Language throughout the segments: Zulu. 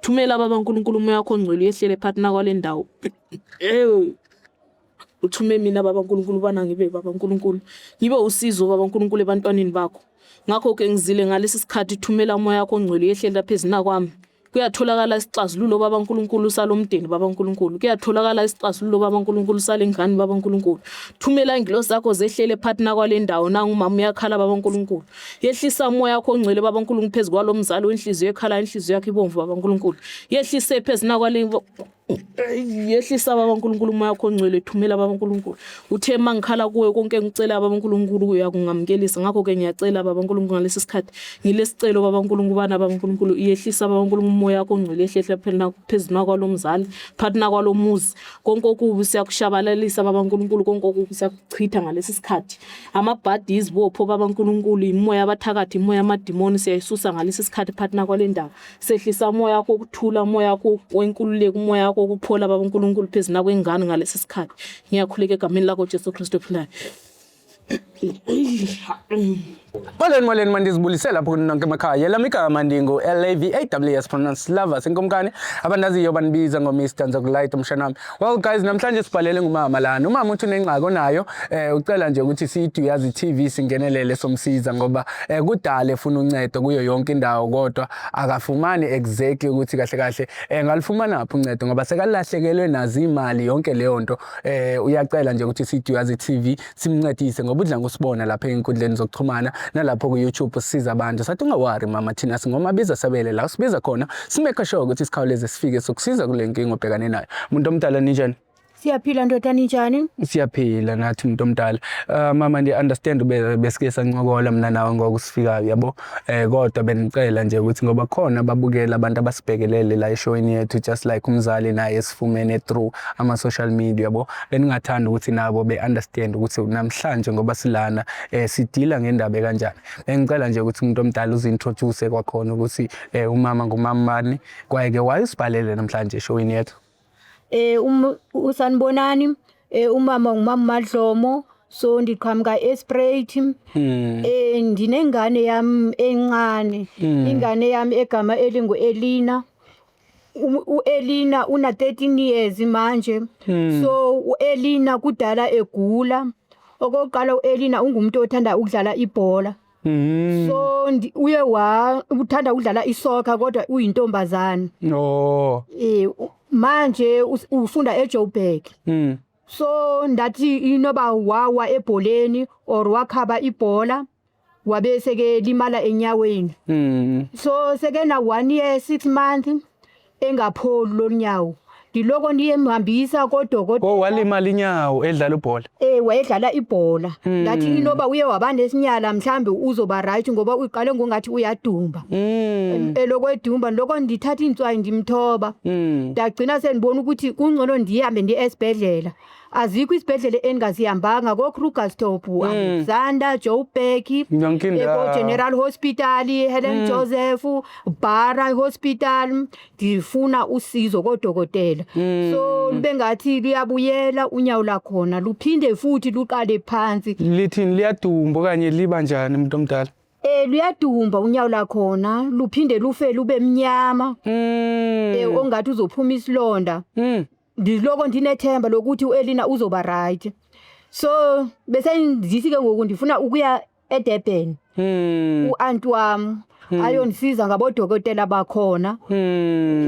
Thumela baba uNkulunkulu umoya wakho ongcwele yehlele phakathi kwale ndawo. Uthume mina baba uNkulunkulu bana ngibe baba uNkulunkulu. Ngibe usizo baba uNkulunkulu ebantwaneni bakho. Ngakho ke ngizile ngalesi sikhathi thumela umoya wakho ongcwele yehlele phezulu kwami. Kuyatholakala isixazululo baba uNkulunkulu salomdeni baba uNkulunkulu. Kuyatholakala isixazululo baba uNkulunkulu salengane baba uNkulunkulu. Thumela ingilosi zakho zehlele phakathi kwale ndawo nangu mama uyakhala baba uNkulunkulu. Yehlisa umoya wakho ongcwele baba uNkulunkulu phezulu kwalomzali wenhliziyo ekhala inhliziyo yakhe ibomvu baba uNkulunkulu. Yehlise phezulu kwale yehlisa baba uNkulunkulu umoya wakho ongcwele thumela baba uNkulunkulu. Uthe mangikhala kuwe konke ngicela baba uNkulunkulu uyakungamukelisa. Ngakho ke ngiyacela baba uNkulunkulu ngalesi sikhathi ngilesicelo baba uNkulunkulu bana baba uNkulunkulu yehlisa baba uNkulunkulu umoya wakho ongcwele yehlele phezulu kwalomzali phakathi kwalomuzi. Konke okubi siyakushabalalisa baba uNkulunkulu, konke okubi siyakuchitha ngalesi sikhathi. Amabhadi izibopho baba uNkulunkulu, imoya abathakathi, imoya amadimoni siyayisusa ngalesi sikhathi phakathi kwale ndawo. Sehlisa umoya wakho ukuthula, umoya wakho wenkululeko, umoya ukuphola baba uNkulunkulu phezulu kwengane ngalesi sikhathi. Ngiyakhuleka egameni lakho Jesu Kristu phelayo. Molweni mandizibulisela lapho nonke emakhaya. Lami igama ndingu LAVAWS pronounced lovers inkomkane abandaziyo banibiza ngo Mr Nzokulight umshanami. Well guys, namhlanje sibhalele ngumama lana. Umama uthi unengxaki onayo, ucela nje ukuthi siyiduyazi TV singenelele somsiza ngoba kudala efuna uncedo kuyo yonke indawo kodwa akafumani exactly ukuthi kahle kahle ngalifumana naphi uncedo ngoba sekalahlekelwe nazi imali yonke leyo nto. Uyacela nje ukuthi siyiduyazi TV simncedise ngoba udla ngosibona lapha enkundleni zokuxhumana nalapho ku YouTube sisiza abantu. Sathi ungawari mama, thina singomabiza sabele la sibiza khona simeka sure ukuthi sikhawuleze sifike sokusiza kule nkinga obhekane nayo. Umuntu omdala ninjani? Siyaphila ndoda ninjani? Siyaphila nathi umuntu omdala. Mama ndi understand besike sancokola mina nawe ngokusifika yabo. Kodwa benicela nje ukuthi ngoba khona babukela abantu abasibhekelele la eshowini yethu just like umzali naye sifumene through ama social media yabo. Beningathanda ukuthi nabo be-understand ukuthi namhlanje ngoba silana sidila ngendaba kanjani. Bengicela nje ukuthi umuntu omdala uzintroduce kwakhona ukuthi umama ngumamani kwayeke wayisibhalele namhlanje eshowini yethu. Usanibonani, umama ngumama Madlomo, so ndiqhamuka eSpruit. Ndinengane yami encane, ingane yami egama elingu Elina. Elina una 13 years manje. So Elina kudala egula. Okokuqala Elina ungumuntu othanda ukudlala ibhola. So uye uthanda ukudlala isoccer kodwa uyintombazana. Manje ufunda eJoburg. So ndathi inoba wawa ebholeni or wakhaba ibhola wabese ke limala enyaweni. So sekena 1 year 6 months engapholi lo nyawo. Diloko ndiyemhambisa kodokotela. Walimala inyawo edlala ibhola. Wayedlala ibhola. Ndathi inoba uye waba nesinyala mhlambe uzoba right ngoba uqale ngongathi uyadumba. Elokwedumba lokho ndithatha inswayi ndimthoba. Ndagcina senibona ukuthi kungcono ndihambe esibhedlela. Azikho isibhedlele engazihambanga ko Krugersdorp, Alexander, Joburg, General Hospital, Helen Joseph, Bara Hospital. Ndifuna usizo kodokotela. So bengathi liyabuyela unyawo lakhona luphinde futhi luqale phansi. Lithini liyadumba okanye liba njani umuntu omdala? Luyadumba unyawo lakhona luphinde lufe lube mnyama. Ongathi uzophuma isilonda. Ndiloko ndinethemba lokuthi uElina uzoba right. So bese ndisike ngoku ndifuna ukuya eDurban. Uanti wami ayonisiza ngabodokotela bakhona.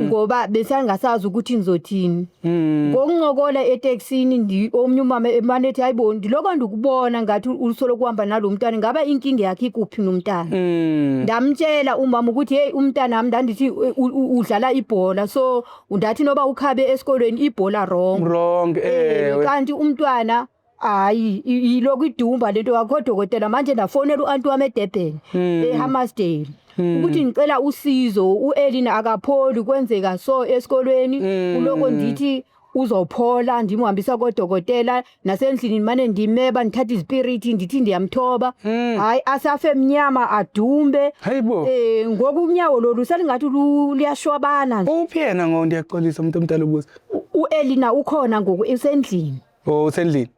Ngoba besangasazi ukuthi nizothini. Ngokuncokola eTaxini omnye umama emanethi ayiboni ndiloko ndikubona ngathi usolo kuhamba nalomntana ngaba inkinga yakhe ikuphi nomntana. Ndamtshela umama ukuthi hey umntana nami ndandithi udlala ibhola so ndathi noba ukhabe esikolweni ibhola wrong. Kanti umntwana hayi yiloko idumba lento yakhodokotela manje ndafonela uanti wami eDurban eHammersdale ukuthi ngicela usizo uElina akapholi kwenzeka so esikolweni kuloko ndithi uzophola ndimhambisa kodokotela nasendlini manje ndimeba ngithatha ispirit ndithi ndiyamthoba hayi asafe emnyama adumbe ngoku unyawo lolu selingathi liyashwabana nje. Uphi yena ngo ndiyaxolisa umuntu omdala ubuza? uElina ukhona ngoku esendlini. Usendlini?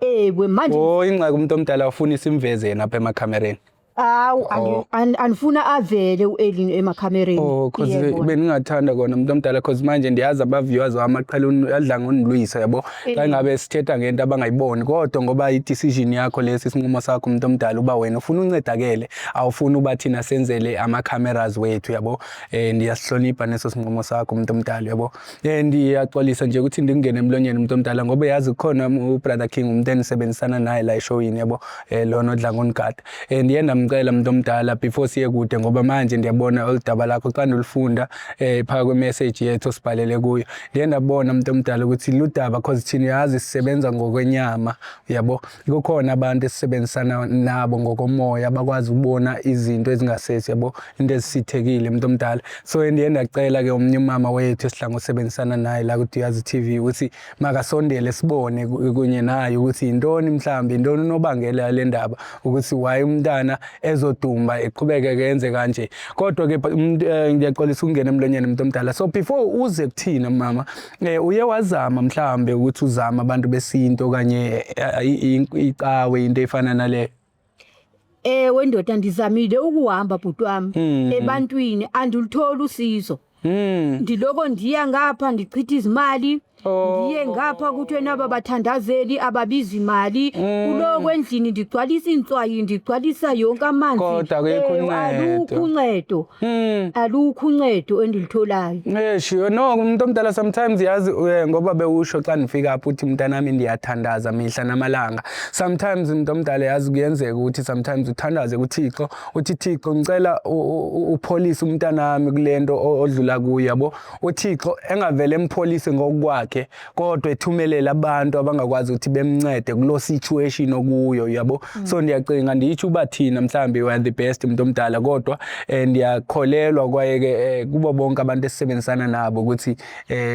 Manje. Ingxaki umuntu omdala ufuna isimveze yena apha emakhamereni. Awu Oh. anifuna avele u-Elin emakhamereni. Oh, cause Yebo. beningathanda kona umuntu omdala cause manje ndiyazi aba-viewers wami aqhela adla ngonilwisa yabo xa ngabe sithetha ngento abangayiboni kodwa ngoba i-decision yakho lesi isinqumo sakho umuntu omdala uba wena ufuna uncedakele awufuni uba thina senzele ama-cameras wethu yabo ndiyasihlonipha neso sinqumo sakho umuntu omdala yabo ndiyaxolisa nje ukuthi ndikungene emlonyeni umuntu omdala ngoba yazi kukhona ubrother King umuntu enisebenzisana naye la eshowini yabo lona odla ngonigada ndiye ndamcela umuntu omdala before siye kude ngoba manje ndiyabona oludaba lakho xa ndilufunda phaka kwe-message yethu osibhalele kuyo ndiye ndabona umuntu omdala ukuthi ludaba cause thina yazi sisebenza ngokwenyama yabo kukhona abantu esisebenzisana nabo ngokomoya abakwazi ukubona izinto ezingasesi yabo into ezisithekile umuntu omdala so ndiye ndacela-ke omnye umama wethu esidla ngosebenzisana naye la kuDuyazi TV ukuthi makasondele sibone kunye naye ukuthi yintoni mhlawumbe yintoni unobangela yale ndaba ukuthi why umntana ezodumba eqhubeke kenze kanje kodwa-ke ngiyaxolisa ukungena emlonyeni umuntu omdala so before uze kuthina mama uye wazama mhlawumbe ukuthi uzame abantu besinto okanye icawe into efana naleyo Ewe ndoda ndizamile ukuhamba bhuti wami ebantwini andiluthola usizo. Ndiloko ndiya ngapha ndichitha izimali ndiye ngapha kuthi naba bathandazeli ababiza imali kuloko endlini ndigcwalisa intswayi ndigcwalisa yonke amanzi kodwa alukho uncedo alukho uncedo endilitholayo sure no umuntu omdala sometimes yazi ngoba bewusho xa ndifika apho uthi mntanami ndiyathandaza mihla namalanga sometimes umuntu omdala yazi kuyenzeka ukuthi sometimes uthandaze kuThixo uthi Thixo ngicela upholise umntanami kulento odlula kuyo yabo uThixo engavele empholise ngokwakhe kodwa ethumelela abantu abangakwazi ukuthi bemncede kulo situation okuyo yabo so ndiyacinga nditsho uba thina mhlambi we are the best umuntu omdala kodwa ndiyakholelwa kwaye kubo bonke abantu esisebenzisana nabo ukuthi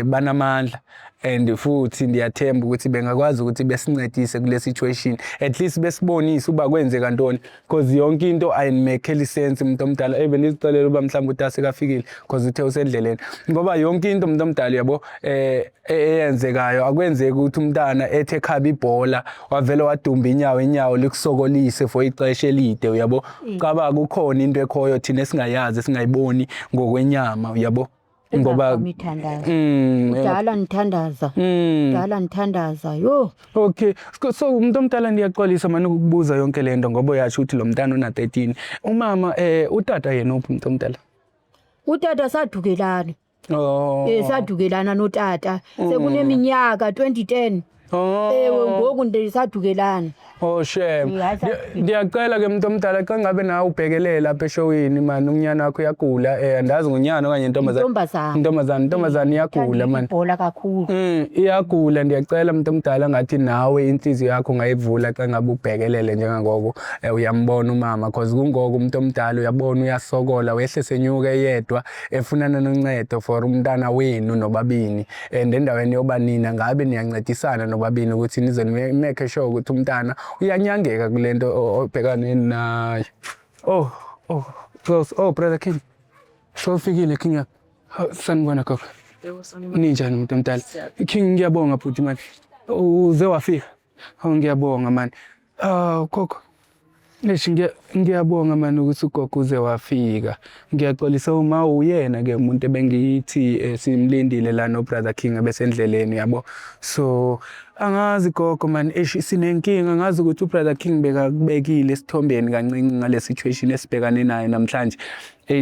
banamandla and futhi ndiyathemba ukuthi bengakwazi ukuthi besincedise kule situation at least besibonise uba kwenzeka ntoni because yonke into ayinimakheli sense umuntu omdala even izixelela uba mhlawumbe utase kafikile because uthe usendleleni ngoba yonke into umuntu omdala yabo eyenzekayo akwenzeki ukuthi umntana ethe khaba ibhola wavele wadumba inyawo likusokolise for ixesha elide uyabo qaba kukhona into ekhoyo thina esingayazi esingayiboni ngokwenyama uyabo ngoba dala nithandaza yo okay so umuntu omdala ndiyaxolisa manje ukukubuza yonke lento ngoba uyasho ukuthi lo mntana una 13 umama utata yena uphi umuntu omdala utata sadukelana sadukelana notata sekuneminyaka 2010 ewe ngoku ndisadukelana Oh shame. Ndiyacela ke umuntu omdala xa ngabe nawe ubhekelele lapha eshowini man unyana wakho uyagula andazi ngonyana okanye intombazane iyagula man. Ibhola kakhulu. Iyagula ndiyacela umuntu omdala ngathi nawe inhliziyo yakho ungayivula xa ngabe ubhekelele njengangoko uyambona umama because kungoko umuntu omdala uyabona uyasokola wehle senyuka eyedwa efunana noncedo for umntana wenu nobabini and endaweni yoba nina ngabe niyancedisana nobabini ukuthi nize make sure ukuthi umntana uyanyangeka kulento obhekane nayo. Brother King. Sofikile King. Sanibona kaka. Ninjani umuntu omdala? King ngiyabonga futhi manje. Uze wafika. Ngiyabonga manje. Koko. Ngiyabonga manje ukuthi ugogo uze wafika. Ngiyaxolisa uma uyena ke umuntu ebengithi simlindile la no Brother King ebesendleleni yabo. So angazi gogo man sinenkinga angazi ukuthi uBrother King bekakubekile esithombeni kancinci ngale situation esibhekane nayo namhlanje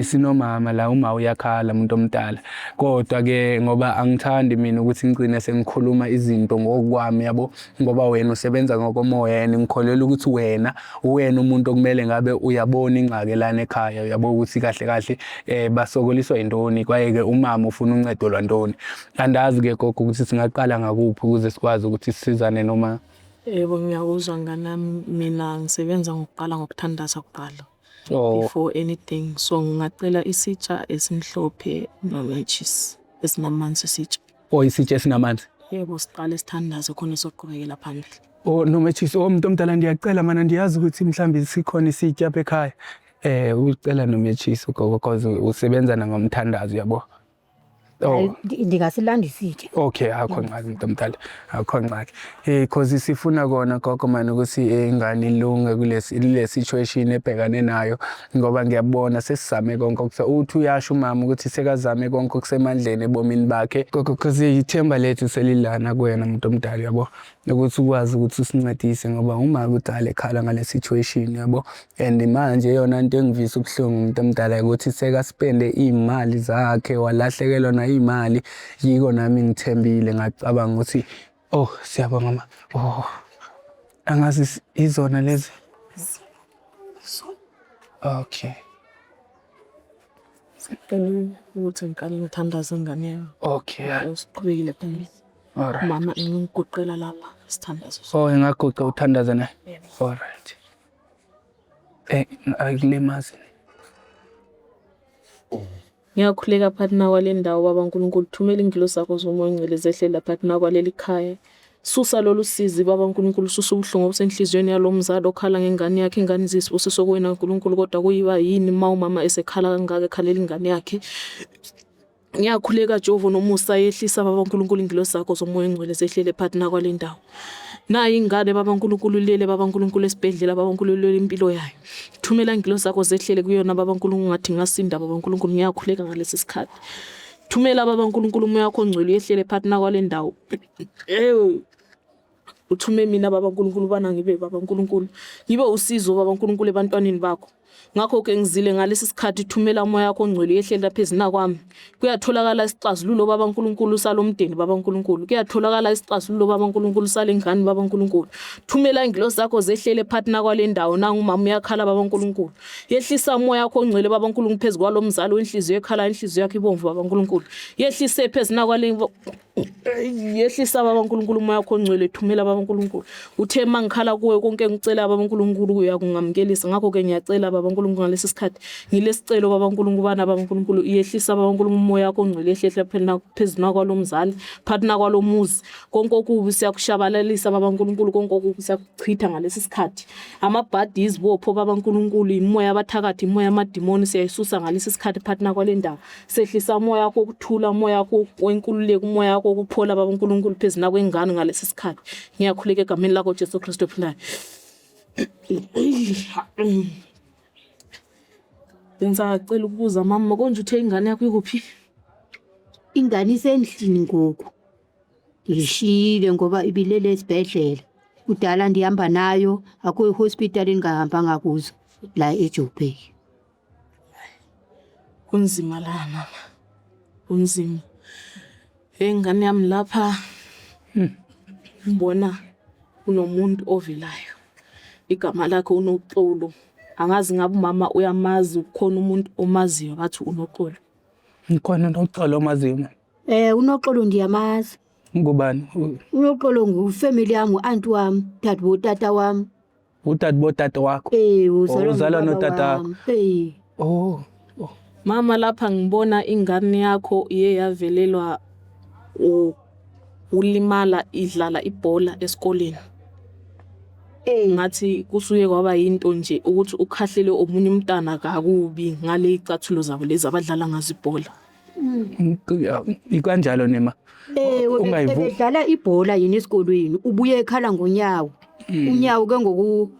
sinomama la uma uyakhala umuntu omdala kodwa ke ngoba angithandi mina ukuthi ngicine sengikhuluma izinto ngokwami yabo ngoba wena usebenza ngokomoya yena ngikholela ukuthi wena umuntu okumele ngabe uyabona ingxaki lana ekhaya yabo ukuthi kahle kahle basokoliswa intoni kwaye ke umama ufuna uncedo lwantoni andazi ke gogo ukuthi singaqala ngakuphi ukuze sikwazi ukuthi sisizane noma yebo ngiyakuzwa nganami mina ngisebenza ngokuqala ngokuthandaza kuqala before anything so ngingacela isitsha esimhlophe nometshisi esinamanzi isitsha isitsha esinamanzi yebo siqale sithandaze khona soqhubekela phambili nometshisi umuntu omdala ndiyacela mana ndiyazi ukuthi mhlambi sikhona isitsha apha ekhaya ucela nometshisi gogo because usebenza ngomthandazo yabo Hayi, ndingasilandisithe. Okay, akho ngxaki mntomdala, akho ngxaki. Cause sifuna kona gogo mani ukuthi ingane ilunge kule situation ebhekane nayo ngoba ngiyabona sesizame konke uthi uyasho umama ukuthi sekazame konke okusemandleni ebomini bakhe. Gogo cause ithemba lethu selilana kuwena muntu omdala yabo. Ukuthi ukwazi ukuthi usincedise ngoba uma kudala ekhala ngale situation yabo. And manje yona into engivisa ubuhlungu umuntu omdala ukuthi sekaspende imali zakhe walahlekelwa na imali. Yiko nami ngithembile ngacabanga ukuthi siyabonga mama. Angazi izona lezi. Okay. Sicela ukuthi ngikale ngithandaze ingane yami. Okay. Usiqhubekile phambili. Alright. Mama ngikuqela lapha sithandaze. Engaguqa uthandaza naye. Alright. Akulimazi. Ngiyakhuleka phathina kwale ndawo baba uNkulunkulu, thumela ingilosi zakho zomoya ongcwele zehlela phathina kwaleli khaya. Susa lolu sizi baba uNkulunkulu, susa ubuhlungu obusenhliziyweni yalomzali okhala ngengane yakhe. Ingane zisibusiso kuwena uNkulunkulu, kodwa kuyiba yini umama esekhala kangaka ekhalela ingane yakhe. Ngiyakhuleka Jehova nomusa, yehlisa baba uNkulunkulu ingilosi zakho zomoya ongcwele zehlele phathina kwale ndawo. Nayi ingane baba uNkulunkulu ilele baba uNkulunkulu esibhedlela baba uNkulunkulu ilele impilo yayo. Thumela ingilosi zakho zehlele kuyona baba uNkulunkulu, ngathi ngasinda baba uNkulunkulu. Ngiyakhuleka ngalesi sikhathi. Thumela baba uNkulunkulu umoya wakho ongcwele yehlele phathina kwale ndawo. Uthume mina baba uNkulunkulu bana ngibe baba uNkulunkulu, ngibe usizo baba uNkulunkulu ebantwaneni bakho. Ngakho ke ngizile ngalesi sikhathi, thumela umoya wakho ongcwele yehlele phezulu kwami. Kuyatholakala isixazululo baba uNkulunkulu salomdeni baba uNkulunkulu. Kuyatholakala isixazululo baba uNkulunkulu salengane baba uNkulunkulu. Thumela ingilosi zakho zehlele phathina kwale ndawo. Nangu umama uyakhala baba uNkulunkulu. Yehlisa umoya wakho ongcwele baba uNkulunkulu phezulu kwalomzali wenhliziyo ekhala, inhliziyo yakhe ibomvu baba uNkulunkulu. Yehlise phezulu kwale yehlisa baba uNkulunkulu umoya wakho ongcwele. Thumela baba uNkulunkulu. Uthe mangikhala kuwe konke ngicela baba uNkulunkulu uyakungamukelisa. Ngakho ke ngiyacela baba uNkulunkulu ngalesi sikhathi, ngilesicelo baba uNkulunkulu bana baba uNkulunkulu, yehlisa baba uNkulunkulu umoya wakho ongcwele yehlele phezulu kwalomzali phathina kwalomuzi. Konke okubi siyakushabalalisa baba uNkulunkulu, konke okubi siyakuchitha ngalesi sikhathi. Amabhadi izibopho baba uNkulunkulu, imoya abathakathi, imoya amadimoni siyayisusa ngalesi sikhathi phathina kwale ndawo. Sehlisa umoya wakho ukuthula, umoya wakho wenkululeko, umoya wakho ukuphola baba uNkulunkulu phezulu kwengane ngalesi sikhathi. Ngiyakhuleka egameni lakho Jesu Kristu ophilayo. Bengisacela ukubuza mama, konje uthe ingane yakho ikuphi? Ingane isendlini ngoku. Ngishile ngoba ibilele esibhedlela. Kudala ndihamba nayo, akho hospital engahambanga kuzo la eJoburg. Kunzima la mama. Kunzima. Ingane yami lapha ngibona kunomuntu ovelayo. Igama lakhe uNoxolo. Angazi ngabe umama uyamazi, ukhona umuntu omaziyo bathi uNoxolo. Ngikhona noxolo omaziyo. uNoxolo ndiyamazi. Ngubani? uNoxolo ngufamily yami, u-aunt wami, dad botata wami. Udad botata wakho? Uzalwa notata wakho. Mama lapha ngibona ingane yakho iye yavelelwa ulimala idlala ibhola esikoleni. Ngathi kusuye kwaba yinto nje ukuthi ukhahlele omunye umntana kakubi ngale icathulo zabo lezi abadlala ngazo ibhola. Ikanjalo nema. Bedlala ibhola yini esikolweni, ubuye ekhala ngonyawo. Unyawo ke ngoku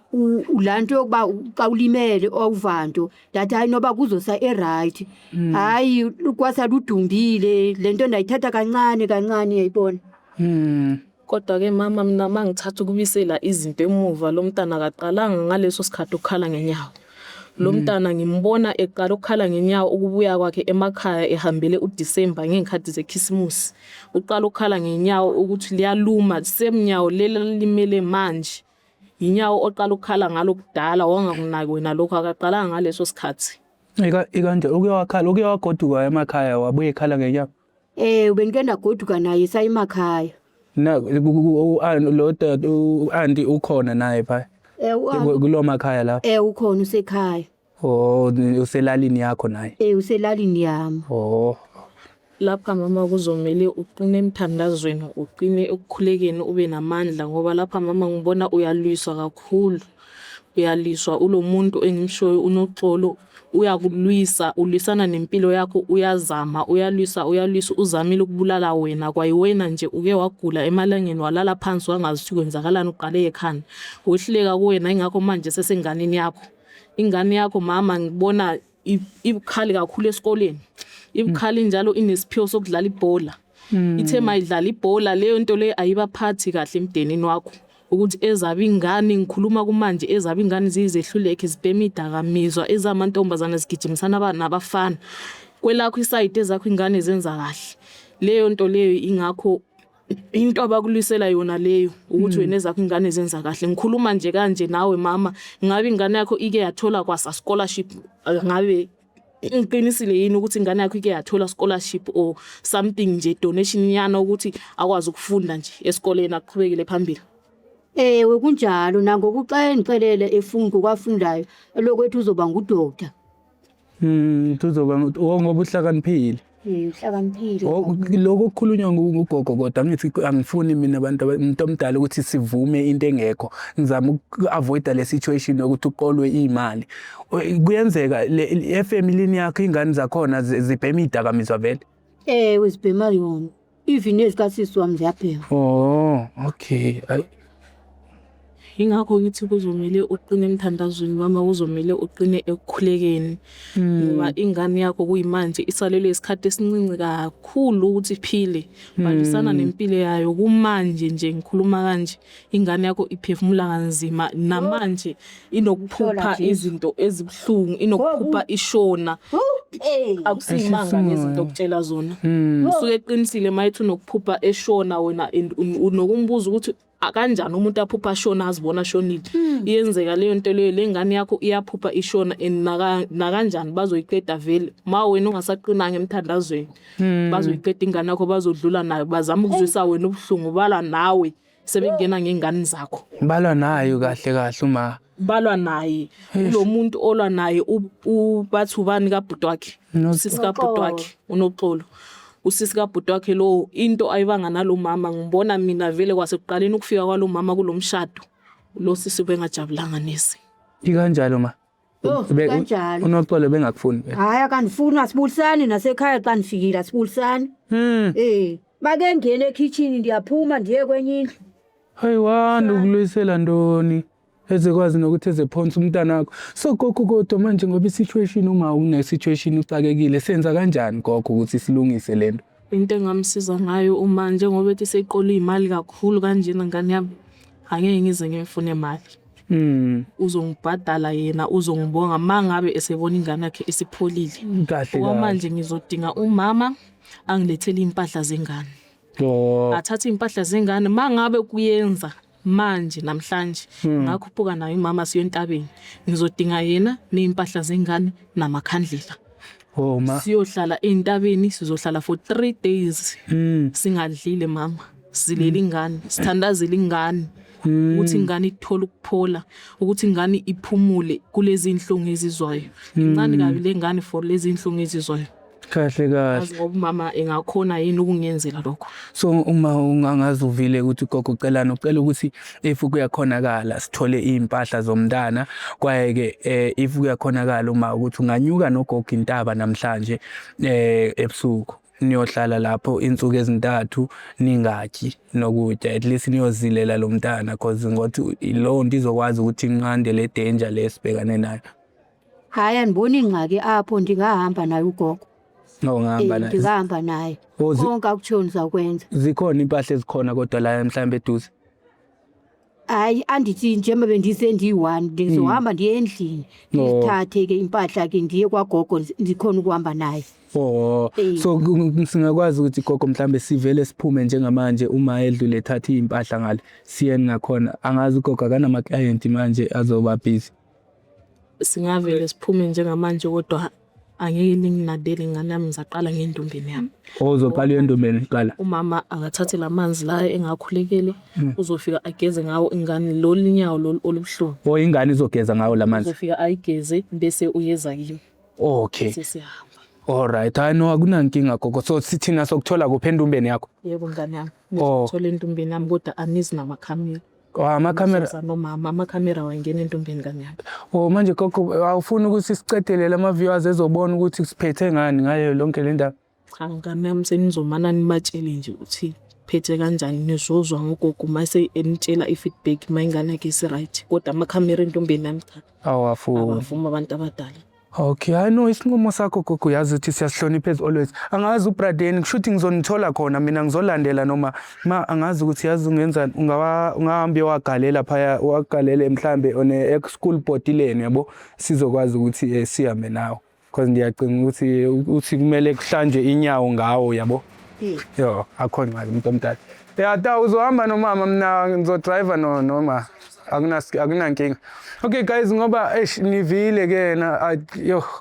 ulanto yokuba xa ulimele awuvanto, ndathi hayi noba kuzosa right. Hayi kwasa ludumbile, lento ndayithatha kancane kancane yayibona. Kodwa ke mama, mina mangithatha ukubisela izinto emuva, lo mntana akaqalanga ngaleso sikhathi ukhala ngenyawo. Lo mntana ngimbona eqala ukhala ngenyawo ukubuya kwakhe emakhaya ehambele uDisemba ngeenkhathi zeKhisimusi. Uqala ukhala ngenyawo ukuthi liyaluma, semnyawo limele manje. Inyawo oqala ukhala ngalo kudala, wangakunaki wena lokho, akaqalanga ngaleso sikhathi. Ikanje uke wagoduka emakhaya wabuye ekhala ngenyawo? Ubengike ndagoduka naye emakhaya. Na lo dad u-auntie ukhona naye pha kulo makhaya la? Ukhona usekhaya. Uselalini yakho naye? Uselalini yami. Lapha mama kuzomela uqine emthandazweni, uqine ekukhulekeni, ube namandla ngoba lapha mama ngibona uyalwiswa kakhulu. Uyaliswa ulo muntu engimshoyo uNoxolo, uyakulwisa, ulwisana nempilo yakho, uyazama, uyalwisa uzamile ukubulala wena. Kwayiwena nje uke wagula emalangeni walala phansi wangazi ukuthi kwenzakalani uqale ekhanda. Wehluleka kuwena ingakho manje sesenganeni yakho. Ingane yakho mama ngibona ibukhali kakhulu esikoleni. Ibukhali njalo inesiphiwo sokudlala ibhola. Ithe mayidlala ibhola leyo nto le ayibaphathi kahle emdenini wakho. Ukuthi ezabe ingane ngikhuluma kumanje ezabe ingane zizehluleke zibhema idakamizwa ezamantombazana zigijimisana nabafana. Kwelakho isayide ezakho ingane zenza kahle. Leyo nto leyo ingakho into abakulisela yona leyo ukuthi wena ezakho ingane zenza kahle. Ngikhuluma nje kanje nawe mama, ngabe ingane yakho ike yathola kwasa scholarship, ngabe ngiqinisile yini ukuthi ingane yakho ike yathola scholarship or something nje donation yana ukuthi akwazi ukufunda nje esikoleni aqhubekele phambili? Ewe kunjalo nangokuxa nicelele efunga kwafundayo lokwethu uzoba ngudoctor. Tuzoba ngoba uhlakaniphile. Uhlakaniphile. Lokho kukhulunywa ngugogo kodwa ngithi angifuni mina abantu umuntu omdala ukuthi sivume into engekho. Ngizama uku-avoida le situation yokuthi uqolwe imali. Kuyenzeka efamilini yakho ingane zakhona zibhema idakamizwa vele? Ewe zibhema yona. Even ezikasisi wami ziyabhema. Oh, okay. Ingakho ngithi kuzomela uqine emthandazweni mama, kuzomela uqine ekukhulekeni. Ngoba ingane yakho kuyimanje isalele isikhathi esincinci kakhulu ukuthi iphile. Balisana nempilo yayo kumanje nje ngikhuluma kanje. Ingane yakho iphefumula kanzima namanje inokuphupha izinto ezibhlungu, inokuphupha ishona. Akusimanga nezinto okutshela zona. Usuke eqinisile mayithi unokuphupha eshona wena unokumbuza ukuthi akanjani umuntu aphupha ashona azibona shonile. Iyenzeka leyo nto leyo, lengane yakho iyaphupha ishona nakanjani bazoyiqeda vele. Ma wena ungasaqinanga emthandazweni bazoyiqeda ingane yakho, bazodlula nayo, bazama ukuzwisa wena ubuhlungu, bala nawe sebengena ngengane zakho. Balwa nayo kahle uma balwa naye lo muntu olwa naye bathi ubani kabhuti wakhe, usisi kabhuti wakhe unoxolo. Usisi kabhuti wakhe lo into ayibanga nalo mama ngibona mina vele kwasekuqaleni ukufika kwalo mama kulomshado lo sisi bengajabulanga nesi. Ikanjalo ma kanjalo unoxolo bengakufuni? Hayi akanifuni, asibulisani nasekhaya xa nifikile asibulisani. Bake ngene ekitchen ndiyaphuma ndiye kwenye indlu. Hayiwa ukulwisela ndoni ezekwazi nokuthi ezephonsa umntana wakho. So gogo kodwa manje ngoba isituation uma une situation uxakekile senza kanjani gogo ukuthi silungise lento? Into engamsiza ngayo uma njengoba ethi seqola imali kakhulu kanjena ngane yami, angeke ngize ngifune imali. Uzongibhadala yena, uzongibonga mangabe esebona ingane yakhe isipholile. Kahle ngoba manje ngizodinga umama angilethele impahla zengane. Athathe impahla zengane mangabe kuyenza manje namhlanje ngakhuphuka nayo imama siyo entabeni, ngizodinga yena neimpahla zengane namakhandlela. Siyohlala entabeni, sizohlala for 3 days. Singadlile mama, silele ingane, sithandazele ingane ukuthi ingane ithola ukuphola, ukuthi ingane iphumule kulezi inhlungu ezizwayo. Incane kabi lengane for lezi inhlungu ezizwayo. Kahle ngoba mama engakhona yini ukungenzela lokho. So uma ungangazuvile ukuthi gogo ucela ukuthi if kuyakhonakala sithole impahla zomntana, kwaye ke if kuyakhonakala uma ukuthi unganyuka nogogo intaba namhlanje ebusuku niyohlala lapho insuku ezintathu ningatyi nokutya, at least niyozilela lo mntana because ngothi ilo nto izokwazi ukuthi inqande le danger lesibhekane nayo. Hayi andiboni ingxaki apho, ndingahamba naye ugogo. Ngihamba naye. Ngihamba naye. Konke akutshoni zakwenza. Zikhona impahla ezikhona kodwa la mhlambe eduze? Hayi andithi njengoba bendisendiyi-1 ndizohamba ndiye endlini ndithathe ke impahla ke ndiye kwagogo ndikhona ukuhamba naye. So singakwazi ukuthi gogo mhlambe sivele siphume njengamanje uma edlule ethatha impahla ngale siye ngakhona, angazi ugogo akanama client manje azoba busy. Singavele siphume njengamanje kodwa angeke ninginadele ingane yami, ngizaqala ngendombeni yami. Uzoqala endombeni qala? Umama akathathe lamanzi la engakhulekele, uzofika ageze ngawo ingane lo linyawo lo olubuhlungu. Ingane izogeza ngawo lamanzi? Uzofika ayigeze bese uyeza kimi. Okay. Sesiyahamba. Alright, I know akunankinga gogo. So sithina sokuthola kuphi endombeni yakho? Yebo ngane yami. Ngithola endombeni yami kodwa anizi namakhamera. Amakhamera. nomama amakhamera wayengena entombeni kanyaka. Oh manje gogo awufuni ukuthi sicedelele ama-viewers ezobona ukuthi siphethe ngani ngayo lonke le ndaba. Cha ngamami senizomana nibatshele nje ukuthi phethe kanjani nizozwa ngogogo mase enitshela i-feedback mayingane yakhe isi-right kodwa amakhamera entombeni yami cha awavuma abantu abadala. Okay, I know isinqumo sakho gogo uyazi ukuthi siyasihlonipha as always. Angazi uBradeni kushuthi ngizonithola khona mina ngizolandela noma angazi ukuthi yazi ungenzani ungahambi wagalela phaya wagalela mhlambe on school board leni yabo sizokwazi ukuthi sihambe nawo because ngiyacinga ukuthi kumele kuhlanjwe inyawo ngawo yabo. Yo akhona ngazi umuntu omdala. Ta uzohamba nomama mina ngizodriver noma akunankinga. Okay guys ngoba nivile ke na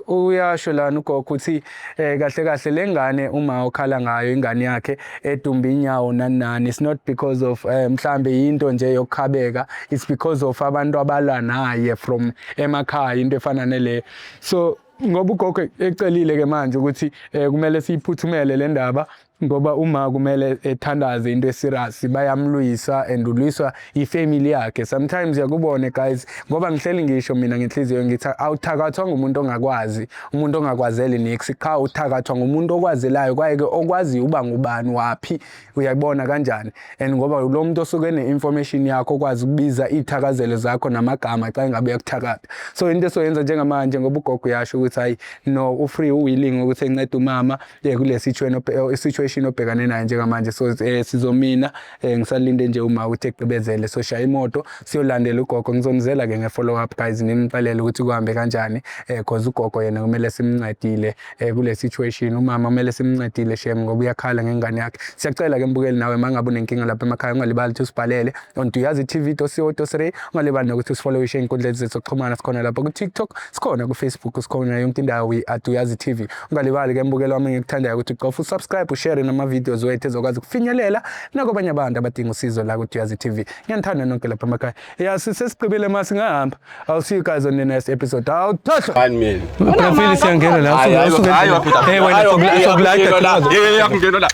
uyasho lana ugogo ukuthi kahle lengane uma okhala ngayo ingane yakhe edumba inyawo nani it's not because of mhlambe into nje yokukhabeka it's because of abantu abalwa naye from emakhaya into efana nele. So ngoba ugogo ecelile ke manje ukuthi kumele siyiphuthumele le ndaba ngoba uma kumele ethandaze into eserious bayamlwisa and ulwiswa ifamily yakhe. Sometimes yakubone guys ngoba ngihleli ngisho mina ngenhliziyo ngithi awuthakathwa ngumuntu ongakwazi umuntu ongakwazeli next cha uthakathwa ngumuntu okwazelayo kwayeke okwazi uba ngubani waphi uyabona kanjani and ngoba lo muntu osuke ne-information yakho okwazi ukubiza ithakazelo zakho namagama xa ngabe yakuthakatha. So into esoyenza njengamanje ngoba ugogo yasho ukuthi hayi no ufree willing ukuthi encede umama kule situation obhekane nayo njengamanje. So sizomina ngisalinde nje uma uthi eqhubezele so shaya imoto siyolandela ugogo ngizonizela ke nge-follow up guys nimxelele ukuthi kuhambe kanjani because ugogo yena kumele simncedile kule situation umama kumele simncedile shem ngoba uyakhala ngengane yakhe. Siyacela ke mbukeli nawe mangabe unenkinga lapha emakhaya ungalibali ukuthi usibhalele on Uyazi TV .co.za ungalibali nokuthi usifollow inkundla zethu zokuxhumana sikhona lapha ku TikTok sikhona ku Facebook sikhona yonke indawo Uyazi TV. Ungalibali ke mbukeli wami ngikuthandayo ukuthi uqofa usubscribe ushare nama-videos wethu ezokwazi ukufinyelela nakobanye abantu abadinga usizo la ku-Uyazi TV. Ngiyanithanda nonke lapha emakhaya. Sesiqibile masingahamba. I'll see you guys on the next episode. Awuthoshwa. 1 million. Phil siyangena la. Wena yakungena la.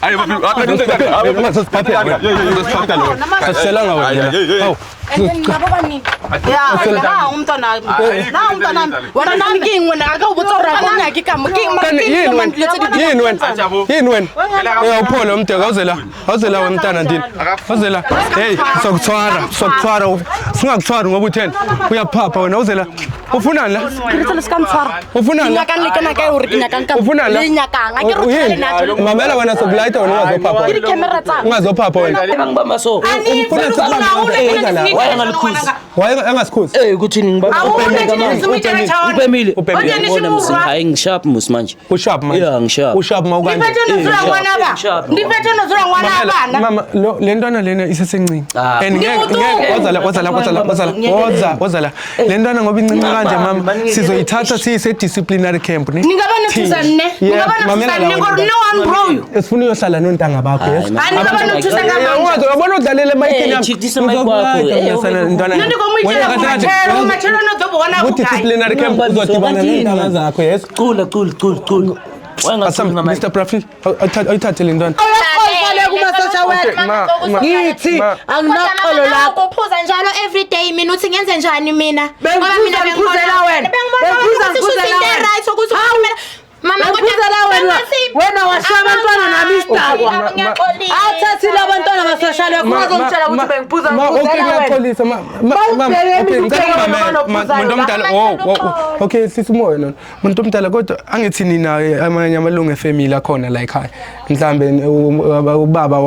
Asiselanga wena. Upholo umdeka awuzela wemntana ndini awuzela hey sokuthwara singakuthwari ngoba utheni uyaphapha wena awuzela ufunani la ufunani la ufunani la mamela wena sokulayita wena ungazophapha wena Why angalikhuza? Why angasikhuza? Kuthini ngibaba upemile. Hayi ngishap mus manje. Ushap manje. Yeah ngishap. Ushap mawukanje. Ndiphethe nozula ngwana abana. Mama lo lentwana lena isesencane. And ngeke wazala. Lentwana ngoba incinci kanje mama sizoyithatha siyise disciplinary camp ne. Ningaba nothusa nne. No one bro you. Esifuna uyohlala nontanga bakho yes. Ningaba nothusa ngama. Ungazobona udlalela mic yami. Chitisa mic wakho. Disciplinary camp uzodibana nentanga zakho yes. Cula. Mr. Profil ayithathe le ntwana. Ngithi anginaxolo lakho. Uphuza njalo every day mina uthi ngenze njani mina? Ngoba mina bengiphuzela wena. Right ukuthi mama wena washaya abantwana nami isidakwa. Awuthathile abantwana basashale kuzongitshela ukuthi bengiphuza ngiyaxolisa muntu omdala okay sisimoya nona muntu omdala kodwa angithi nina amanye amalungu efamily akhona la ekhaya mhlambe ubaba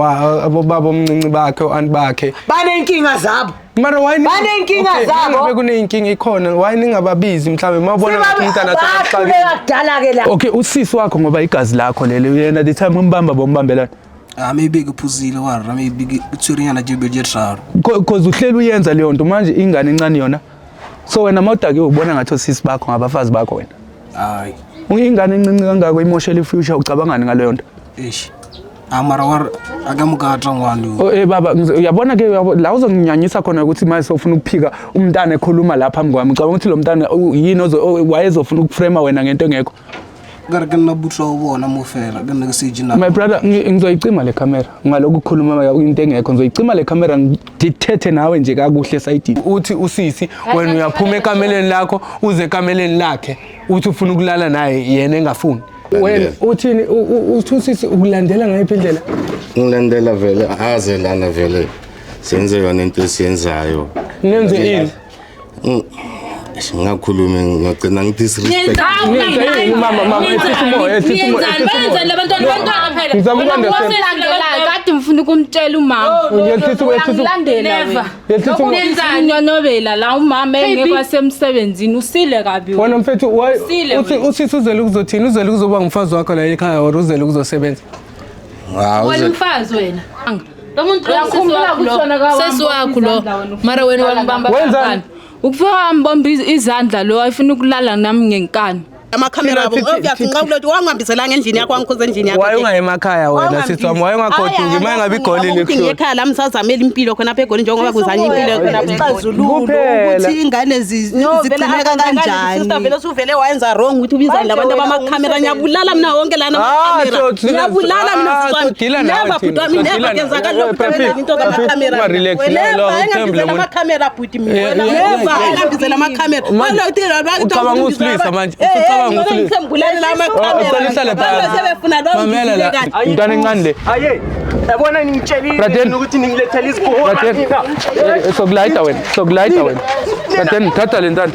omncinci bakhe uanti bakhe banenkinga zabo. Mara why banenkinga zabo kunenkinga ikhona why ningababizi mhlawumbe mabona ukuthi umntana akudala ke la. Okay usisi wakho ngoba igazi lakho lelo yena the time umbamba bombambelana maybe kuphuzile wara maybe uthurinyana jibe jetharo because uhleli uyenza leyo nto manje ingane encane yona so wena mawudake ubona ngathi osisi bakho ngabafazi bakho wena hayi ingane encinci kangako emotional future ucabangani ngaleyo nto amara war agamugata ngwani baba uyabona ke la uzonginyanyisa khona ukuthi manje sofuna ukuphika umntana ekhuluma lapha phambi kwami ngicabanga ukuthi lo mntana yini wayezofuna ukuframe wena ngento engekho Gara ke nna butla o bona mo fela ke nna ke se jina. My brother ngizoyicima le camera ngaloku ukukhuluma into engekho ngizoyicima le camera ngithethe nawe nje kakuhle sayidini uthi usisi wena uyaphuma ekameleni lakho uze ekameleni lakhe uthi ufuna ukulala naye yena engafuni wena uthini uthi usisi ukulandela ngayiphi indlela ngilandela vele aze lana vele senze yona into esiyenzayo nenze ini singakhuluma ngagcina ngidisrespect kade ngifuna ukumtshela umama ngilandela la umama engekwasemsebenzini usile kabi wena mfethu uthi usisi uzele ukuzothini uzele ukuzoba ngumfazi wakho la ekhaya or uzele ukuzosebenza wena umfazi wena lo muntu sesiwakho lo mara wena wangibamba wenzani ukufika ngibomba izandla lo ayifuna ukulala nami ngenkani amakhamera abo uyafunqa ukuthi wangihambiselanga endlini yakho wangikhuza endlini yakho waye ungayemakhaya wena sithi wami waye ungagoduki maye ngabe igolile kukhona ekhaya la msazamela impilo khona apha egoli njengoba kuzanye impilo khona apha exazululo ukuthi ingane zigcineka kanjani sister vele usuvele wayenza wrong ukuthi ubiza labantu abamakhamera nyabulala mina wonke lana amakhamera nyabulala mina siswami never put wami never kenza lokho into kamakhamera wena amakhamera put mina never engambizela amakhamera walo uthi ucabanga usilisa manje mntwana encane le yabona ngitshelile ukuthi ngilethele isibuho sokulayita wena Braten thatha le ntwana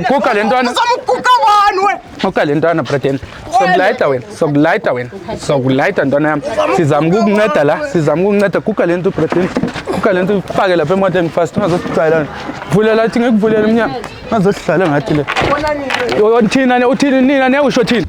kuka le ntwana kuka le ntwana Braten sokulayita ntwana yami sizama ukukunceda la kuka le nto Braten kuka le nto fake lapha emotweni fast ungazosicayela vulela thi ngikuvulela umnyango ngazohlala ngathi le uthini nina usho thini